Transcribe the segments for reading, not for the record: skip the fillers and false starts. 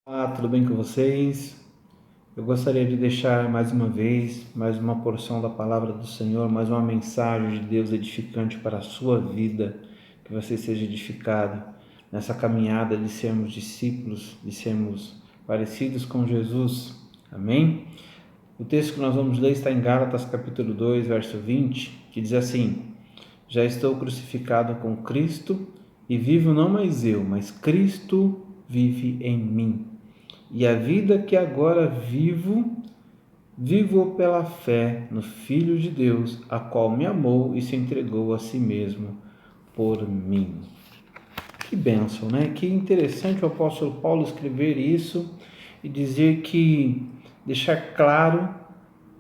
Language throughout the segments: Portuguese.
Olá, tudo bem com vocês? Eu gostaria de deixar mais uma vez, mais uma porção da palavra do Senhor, mais uma mensagem de Deus edificante para a sua vida, que você seja edificado nessa caminhada de sermos discípulos, de sermos parecidos com Jesus. Amém? O texto que nós vamos ler está em Gálatas capítulo 2, verso 20, que diz assim: Já estou crucificado com Cristo e vivo não mais eu, mas Cristo vive em mim. E a vida que agora vivo pela fé no Filho de Deus, a qual me amou e se entregou a si mesmo por mim. Que bênção, né? Que interessante o apóstolo Paulo escrever isso e dizer deixar claro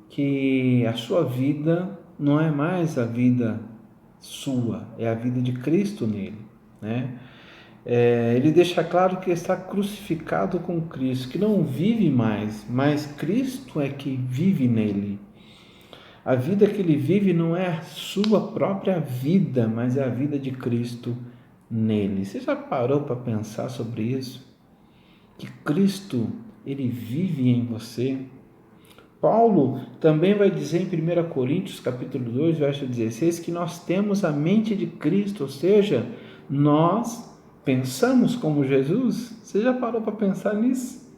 que a sua vida não é mais a vida sua, é a vida de Cristo nele, né? Ele deixa claro que está crucificado com Cristo, que não vive mais, mas Cristo é que vive nele. A vida que ele vive não é a sua própria vida, mas é a vida de Cristo nele. Você já parou para pensar sobre isso? Que Cristo, ele vive em você? Paulo também vai dizer em 1 Coríntios capítulo 2, verso 16, que nós temos a mente de Cristo, ou seja, nós pensamos como Jesus. Você já parou para pensar nisso?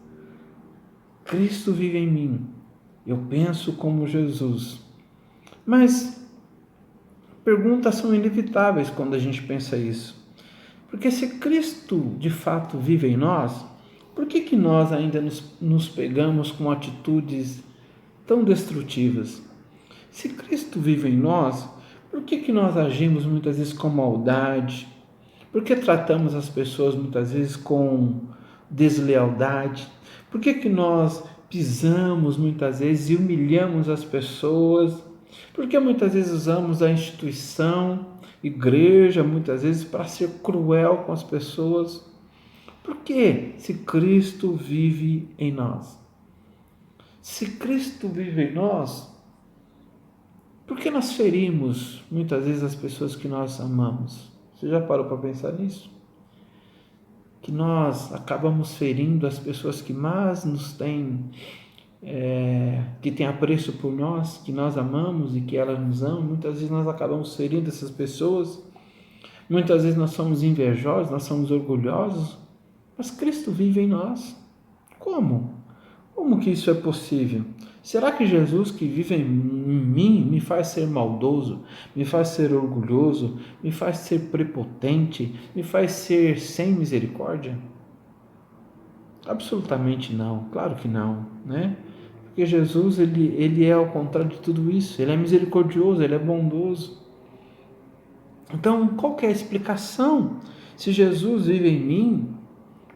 Cristo vive em mim, eu penso como Jesus. Mas perguntas são inevitáveis quando a gente pensa isso. Porque se Cristo de fato vive em nós, por que nós ainda nos pegamos com atitudes tão destrutivas? Se Cristo vive em nós, por que nós agimos muitas vezes com maldade? Por que tratamos as pessoas muitas vezes com deslealdade? Por que nós pisamos muitas vezes e humilhamos as pessoas? Por que muitas vezes usamos a instituição, igreja, muitas vezes para ser cruel com as pessoas? Por que, se Cristo vive em nós? Se Cristo vive em nós, por que nós ferimos muitas vezes as pessoas que nós amamos? Você já parou para pensar nisso? Que nós acabamos ferindo as pessoas que mais nos têm, que têm apreço por nós, que nós amamos e que elas nos amam. Muitas vezes nós acabamos ferindo essas pessoas. Muitas vezes nós somos invejosos, nós somos orgulhosos, mas Cristo vive em nós. Como? Como que isso é possível? Será que Jesus que vive em mim me faz ser maldoso, me faz ser orgulhoso, me faz ser prepotente, me faz ser sem misericórdia? Absolutamente não, claro que não, né? Porque Jesus, ele é ao contrário de tudo isso, ele é misericordioso, ele é bondoso. Então, qual que é a explicação? Se Jesus vive em mim,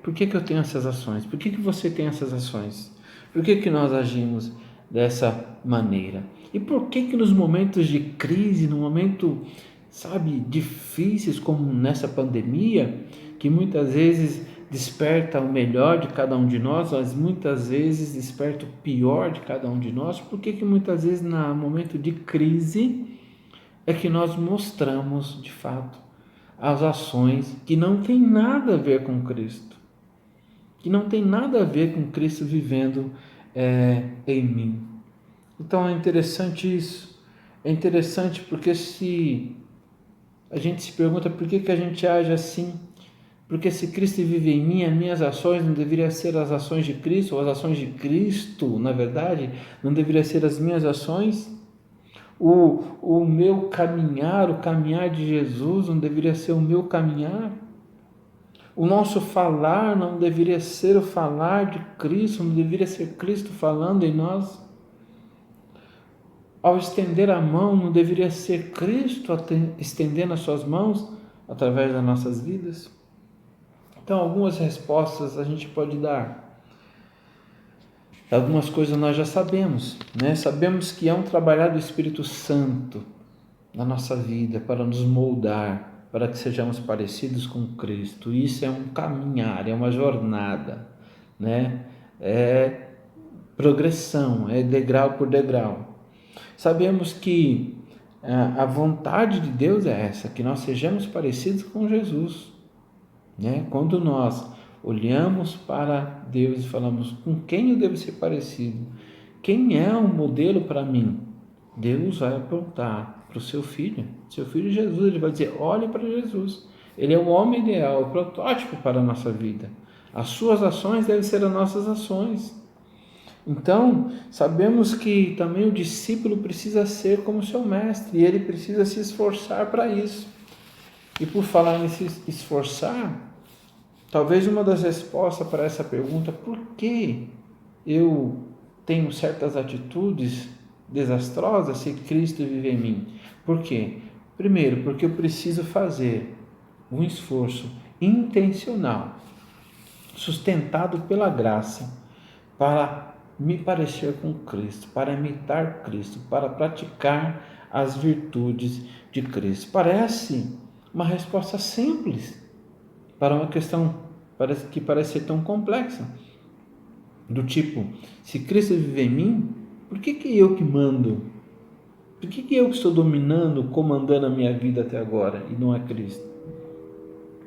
por que eu tenho essas ações? Por que você tem essas ações? Por que nós agimos dessa maneira? E por que nos momentos de crise, no momento, sabe, difíceis como nessa pandemia, que muitas vezes desperta o melhor de cada um de nós, mas muitas vezes desperta o pior de cada um de nós, por que muitas vezes no momento de crise é que nós mostramos de fato as ações que não tem nada a ver com Cristo? Que não tem nada a ver com Cristo vivendo em mim. Então é interessante isso. É interessante porque se a gente se pergunta por que a gente age assim, porque se Cristo vive em mim, as minhas ações não deveriam ser as ações de Cristo, ou as ações de Cristo, na verdade, não deveriam ser as minhas ações. O meu caminhar, o caminhar de Jesus não deveria ser o meu caminhar. O nosso falar não deveria ser o falar de Cristo, não deveria ser Cristo falando em nós. Ao estender a mão, não deveria ser Cristo estendendo as suas mãos através das nossas vidas? Então, algumas respostas a gente pode dar. Algumas coisas nós já sabemos, né? Sabemos que é um trabalhar do Espírito Santo na nossa vida para nos moldar, para que sejamos parecidos com Cristo. Isso é um caminhar, é uma jornada, né? É progressão, é degrau por degrau. Sabemos que a vontade de Deus é essa, que nós sejamos parecidos com Jesus, né? Quando nós olhamos para Deus e falamos: com quem eu devo ser parecido? Quem é um modelo para mim? Deus vai apontar para o seu filho Jesus. Ele vai dizer: olhe para Jesus. Ele é o homem ideal, o protótipo para a nossa vida. As suas ações devem ser as nossas ações. Então, sabemos que também o discípulo precisa ser como seu mestre, e ele precisa se esforçar para isso. E por falar em se esforçar, talvez uma das respostas para essa pergunta: por que eu tenho certas atitudes desastrosas se Cristo vive em mim? Por quê? Primeiro, porque eu preciso fazer um esforço intencional, sustentado pela graça, para me parecer com Cristo, para imitar Cristo, para praticar as virtudes de Cristo. Parece uma resposta simples para uma questão que parece ser tão complexa. Do tipo: se Cristo vive em mim, por que eu que mando? Por que eu que estou dominando, comandando a minha vida até agora e não é Cristo?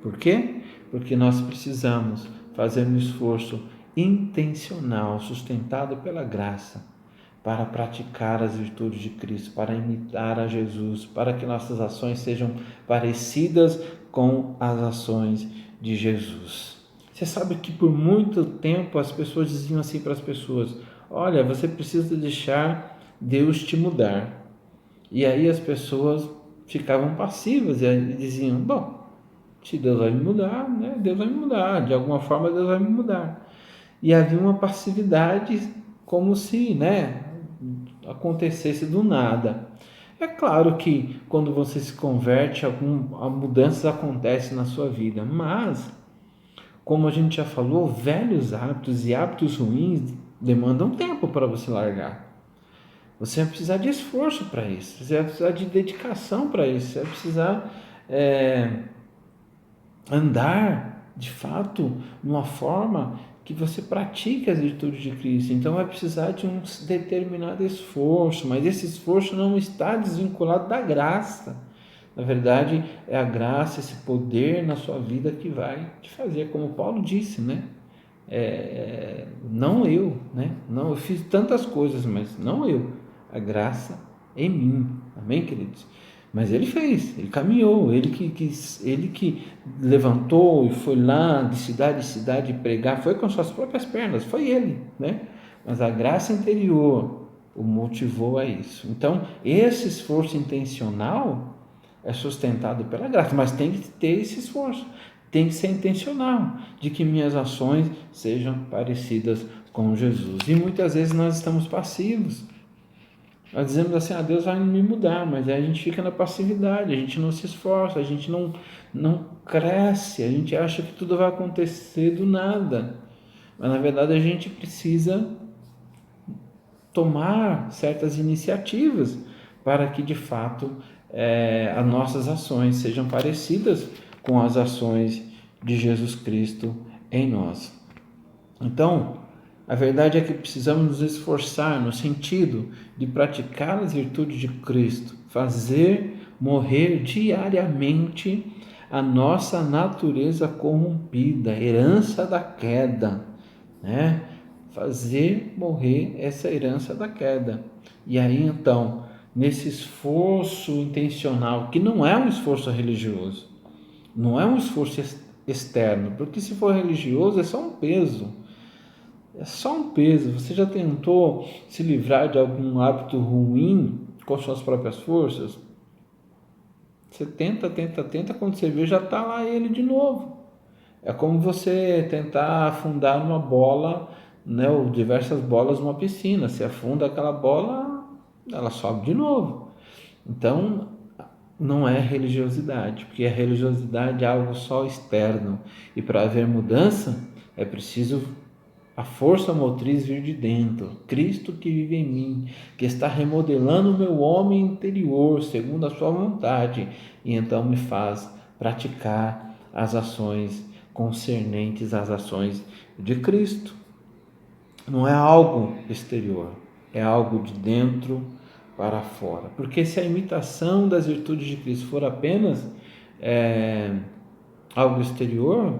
Por quê? Porque nós precisamos fazer um esforço intencional, sustentado pela graça, para praticar as virtudes de Cristo, para imitar a Jesus, para que nossas ações sejam parecidas com as ações de Jesus. Você sabe que por muito tempo as pessoas diziam assim para as pessoas: olha, você precisa deixar Deus te mudar. E aí as pessoas ficavam passivas e diziam: bom, se Deus vai me mudar, né? Deus vai me mudar, de alguma forma Deus vai me mudar. E havia uma passividade, como se, né, acontecesse do nada. É claro que quando você se converte, mudanças acontecem na sua vida, mas, como a gente já falou, velhos hábitos e hábitos ruins demandam tempo para você largar. Você vai precisar de esforço para isso, você vai precisar de dedicação para isso, você vai precisar andar de fato numa forma que você pratique as virtudes de Cristo. Então vai precisar de um determinado esforço, mas esse esforço não está desvinculado da graça. Na verdade, é a graça, esse poder na sua vida que vai te fazer, como Paulo disse, né? Não eu, né? Não, eu fiz tantas coisas, mas não eu. A graça em mim. Amém, queridos? Mas ele fez, ele caminhou, ele que levantou e foi lá de cidade em cidade pregar, foi com suas próprias pernas, foi ele, né? Mas a graça interior o motivou a isso. Então, esse esforço intencional é sustentado pela graça, mas tem que ter esse esforço, tem que ser intencional, de que minhas ações sejam parecidas com Jesus. E muitas vezes nós estamos passivos. Nós dizemos assim: Deus vai me mudar, mas aí a gente fica na passividade, a gente não se esforça, a gente não cresce, a gente acha que tudo vai acontecer do nada. Mas na verdade a gente precisa tomar certas iniciativas para que de fato as nossas ações sejam parecidas com as ações de Jesus Cristo em nós. Então, a verdade é que precisamos nos esforçar no sentido de praticar as virtudes de Cristo, fazer morrer diariamente a nossa natureza corrompida, herança da queda, né? Fazer morrer essa herança da queda. E aí então, nesse esforço intencional, que não é um esforço religioso, não é um esforço externo, porque se for religioso é só um peso. É só um peso. Você já tentou se livrar de algum hábito ruim com suas próprias forças? Você tenta, quando você vê já está lá ele de novo. É como você tentar afundar uma bola, né, ou diversas bolas numa piscina. Você afunda aquela bola, ela sobe de novo. Então, não é religiosidade, porque a religiosidade é algo só externo. E para haver mudança, é preciso a força motriz vir de dentro, Cristo que vive em mim, que está remodelando o meu homem interior, segundo a sua vontade, e então me faz praticar as ações concernentes às ações de Cristo. Não é algo exterior, é algo de dentro para fora. Porque se a imitação das virtudes de Cristo for apenas algo exterior,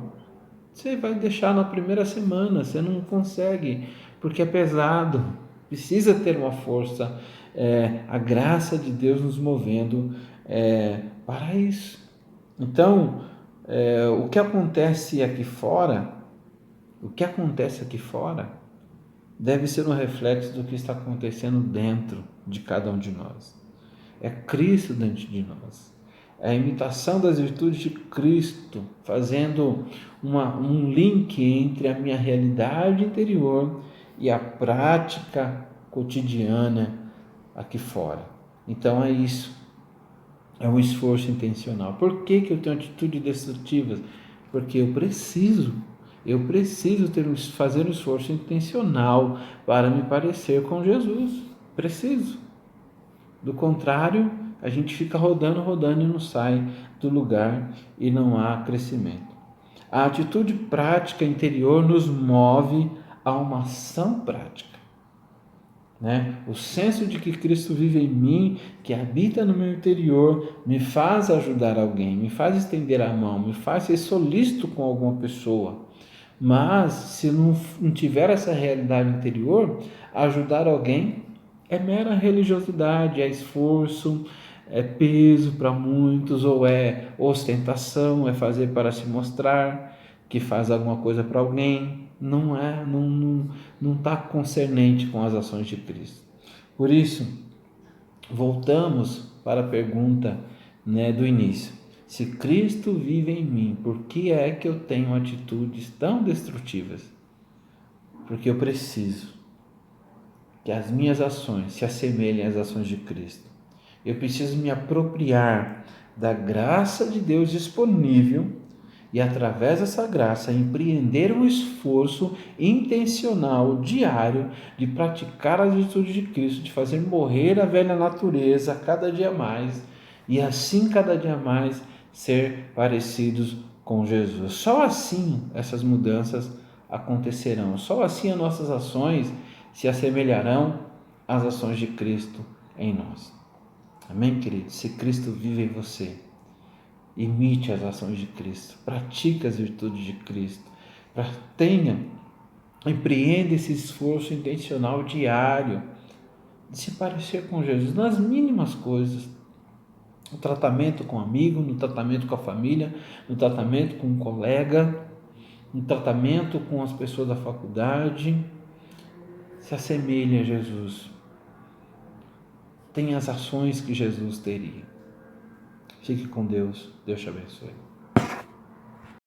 Você vai deixar na primeira semana, você não consegue, porque é pesado, precisa ter uma força, a graça de Deus nos movendo para isso. Então, o que acontece aqui fora, deve ser um reflexo do que está acontecendo dentro de cada um de nós. É Cristo dentro de nós. É a imitação das virtudes de Cristo, fazendo um link entre a minha realidade interior e a prática cotidiana aqui fora. Então é isso. É um esforço intencional. Por que eu tenho atitudes destrutivas? Porque eu preciso fazer um esforço intencional para me parecer com Jesus. Preciso. Do contrário, a gente fica rodando e não sai do lugar e não há crescimento. A atitude prática interior nos move a uma ação prática. O senso de que Cristo vive em mim, que habita no meu interior, me faz ajudar alguém, me faz estender a mão, me faz ser solícito com alguma pessoa. Mas, se não tiver essa realidade interior, ajudar alguém é mera religiosidade, é esforço, é peso para muitos, ou é ostentação, é fazer para se mostrar que faz alguma coisa para alguém. Não está concernente com as ações de Cristo. Por isso, voltamos para a pergunta do início. Se Cristo vive em mim, por que é que eu tenho atitudes tão destrutivas? Porque eu preciso que as minhas ações se assemelhem às ações de Cristo. Eu preciso me apropriar da graça de Deus disponível e, através dessa graça, empreender um esforço intencional, diário, de praticar as virtudes de Cristo, de fazer morrer a velha natureza cada dia mais e assim cada dia mais ser parecidos com Jesus. Só assim essas mudanças acontecerão. Só assim as nossas ações se assemelharão às ações de Cristo em nós. Amém, querido? Se Cristo vive em você, imite as ações de Cristo, pratique as virtudes de Cristo, empreenda esse esforço intencional diário de se parecer com Jesus nas mínimas coisas, no tratamento com o amigo, no tratamento com a família, no tratamento com um colega, no tratamento com as pessoas da faculdade. Se assemelhe a Jesus, tenha as ações que Jesus teria. Fique com Deus, Deus te abençoe.